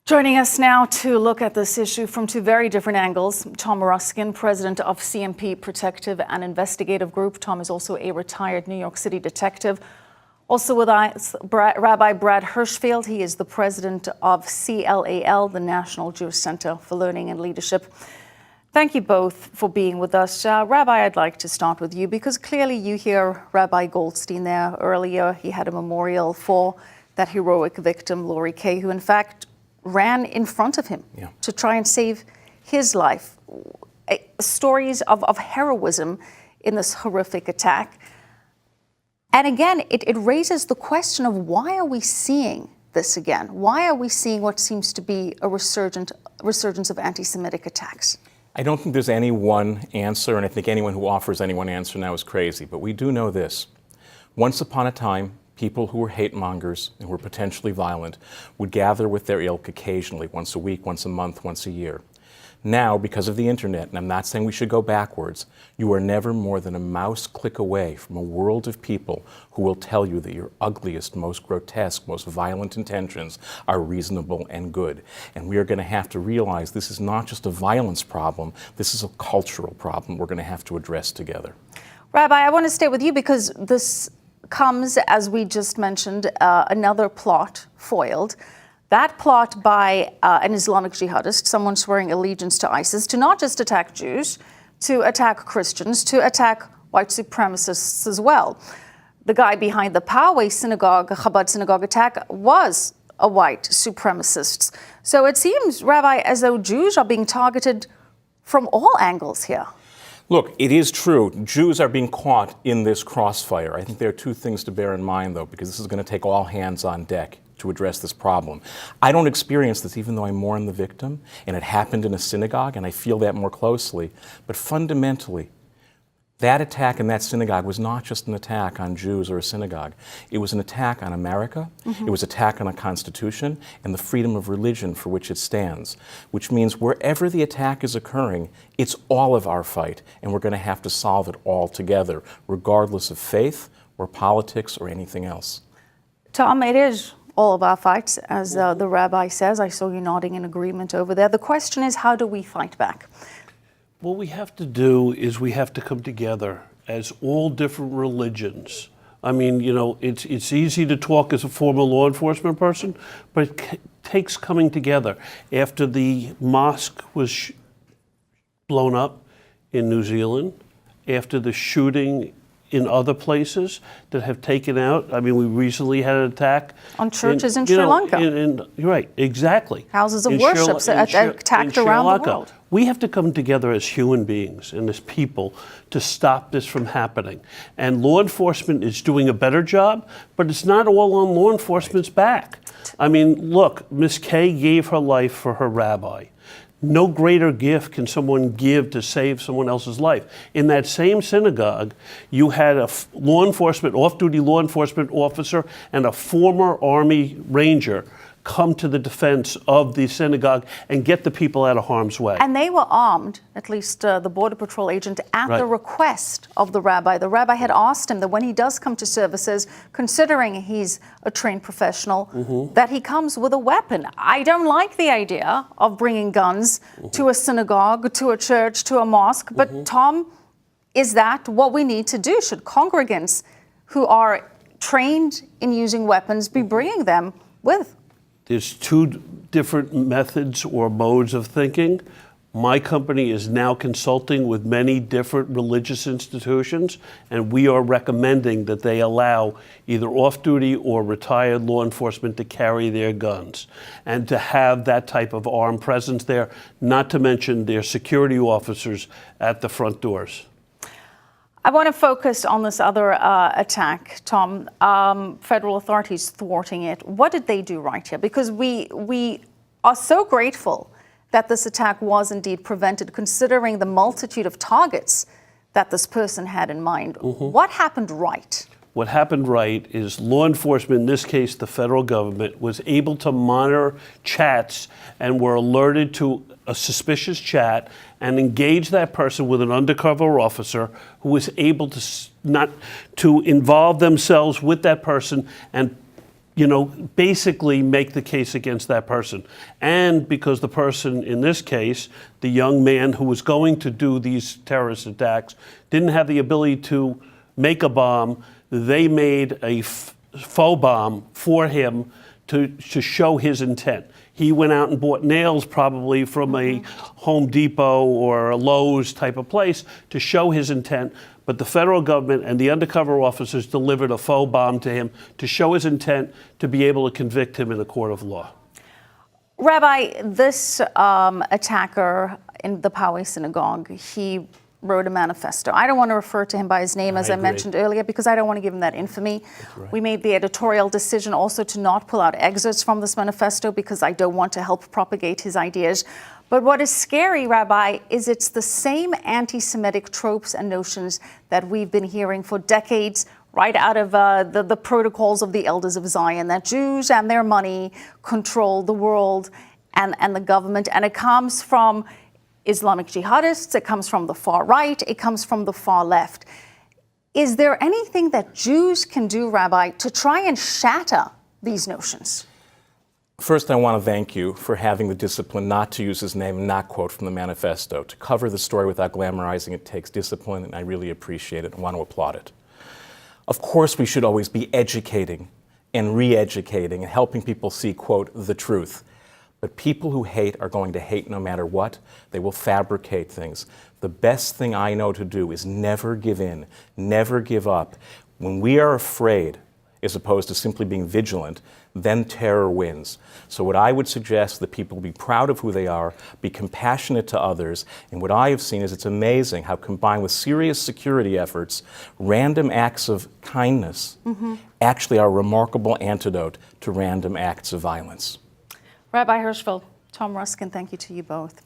Joining us now to look at this issue from two very different angles, Tom Ruskin, president of CMP Protective and Investigative Group. Tom is also a retired New York City detective. Also with us, Rabbi Brad Hirschfeld. He is the president of CLAL, the National Jewish Center for Learning and Leadership. Thank you both for being with us. Rabbi, I'd like to start with you because clearly you hear Rabbi Goldstein there earlier. He had a memorial for that heroic victim, Lori Kay, who in fact ran in front of him to try and save his life. Stories of heroism in this horrific attack. And again, it raises the question of why are we seeing this again? Why are we seeing what seems to be a resurgence of anti-Semitic attacks? I don't think there's any one answer, and I think anyone who offers any one answer now is crazy. But we do know this. Once upon a time, people who were hate mongers and were potentially violent would gather with their ilk occasionally, once a week, once a month, once a year. Now, because of the internet, and I'm not saying we should go backwards, you are never more than a mouse click away from a world of people who will tell you that your ugliest, most grotesque, most violent intentions are reasonable and good. And we are going to have to realize this is not just a violence problem, this is a cultural problem we're going to have to address together. Rabbi, I want to stay with you because this comes, as we just mentioned, another plot foiled. That plot by an Islamic jihadist, someone swearing allegiance to ISIS, to not just attack Jews, to attack Christians, to attack white supremacists as well. The guy behind the Poway synagogue, Chabad synagogue attack was a white supremacist. So it seems, Rabbi, as though Jews are being targeted from all angles here. Look, it is true. Jews are being caught in this crossfire. I think there are two things to bear in mind, though, because this is going to take all hands on deck to address this problem. I don't experience this, even though I mourn the victim, and it happened in a synagogue, and I feel that more closely. But fundamentally, that attack in that synagogue was not just an attack on Jews or a synagogue. It was an attack on America. It was an attack on a constitution and the freedom of religion for which it stands, which means wherever the attack is occurring, it's all of our fight, and we're going to have to solve it all together, regardless of faith or politics or anything else. Tom, it is all of our fights, as the rabbi says. I saw you nodding in agreement over there. The question is, how do we fight back? What we have to do is we have to come together as all different religions. I mean, you know, it's easy to talk as a former law enforcement person, but it takes coming together. After the mosque was blown up in New Zealand, after the shooting in other places that have taken out, I mean, we recently had an attack on churches in Sri Lanka. Right, exactly. Houses of worship attacked around the world. We have to come together as human beings and as people to stop this from happening. And law enforcement is doing a better job, but it's not all on law enforcement's back. I mean, look, Miss Kay gave her life for her rabbi. No greater gift can someone give to save someone else's life. In that same synagogue, you had a off-duty law enforcement officer and a former Army Ranger come to the defense of the synagogue and get the people out of harm's way. And they were armed, at least the Border Patrol agent, at the request of the rabbi. The rabbi had asked him that when he does come to services, considering he's a trained professional, that he comes with a weapon. I don't like the idea of bringing guns to a synagogue, to a church, to a mosque. But Tom, is that what we need to do? Should congregants who are trained in using weapons be bringing them with? There's two different methods or modes of thinking. My company is now consulting with many different religious institutions, and we are recommending that they allow either off-duty or retired law enforcement to carry their guns and to have that type of armed presence there, not to mention their security officers at the front doors. I want to focus on this other attack, Tom. Federal authorities thwarting it. What did they do right here? Because we are so grateful that this attack was indeed prevented, considering the multitude of targets that this person had in mind. What happened right? What happened right is law enforcement, in this case the federal government, was able to monitor chats and were alerted to a suspicious chat and engage that person with an undercover officer who was able to not to involve themselves with that person and basically make the case against that person. And because the person, in this case, the young man who was going to do these terrorist attacks, didn't have the ability to make a bomb, they made a faux bomb for him to show his intent. He went out and bought nails probably from a Home Depot or a Lowe's type of place to show his intent. But the federal government and the undercover officers delivered a faux bomb to him to show his intent to be able to convict him in a court of law. Rabbi, this attacker in the Poway synagogue, he wrote a manifesto. I don't want to refer to him by his name, as I mentioned earlier, because I don't want to give him that infamy. Right. We made the editorial decision also to not pull out excerpts from this manifesto because I don't want to help propagate his ideas. But what is scary, Rabbi, is it's the same anti-Semitic tropes and notions that we've been hearing for decades, right out of the protocols of the Elders of Zion, that Jews and their money control the world and the government. And it comes from Islamic jihadists, it comes from the far right, it comes from the far left. Is there anything that Jews can do, Rabbi, to try and shatter these notions? First, I want to thank you for having the discipline not to use his name and not quote from the manifesto. To cover the story without glamorizing it takes discipline, and I really appreciate it and want to applaud it. Of course, we should always be educating and re-educating and helping people see, quote, the truth. But people who hate are going to hate no matter what. They will fabricate things. The best thing I know to do is never give in, never give up. When we are afraid, as opposed to simply being vigilant, then terror wins. So what I would suggest that people be proud of who they are, be compassionate to others, and what I have seen is it's amazing how combined with serious security efforts, random acts of kindness actually are a remarkable antidote to random acts of violence. Rabbi Hirschfeld, Tom Ruskin, thank you to you both.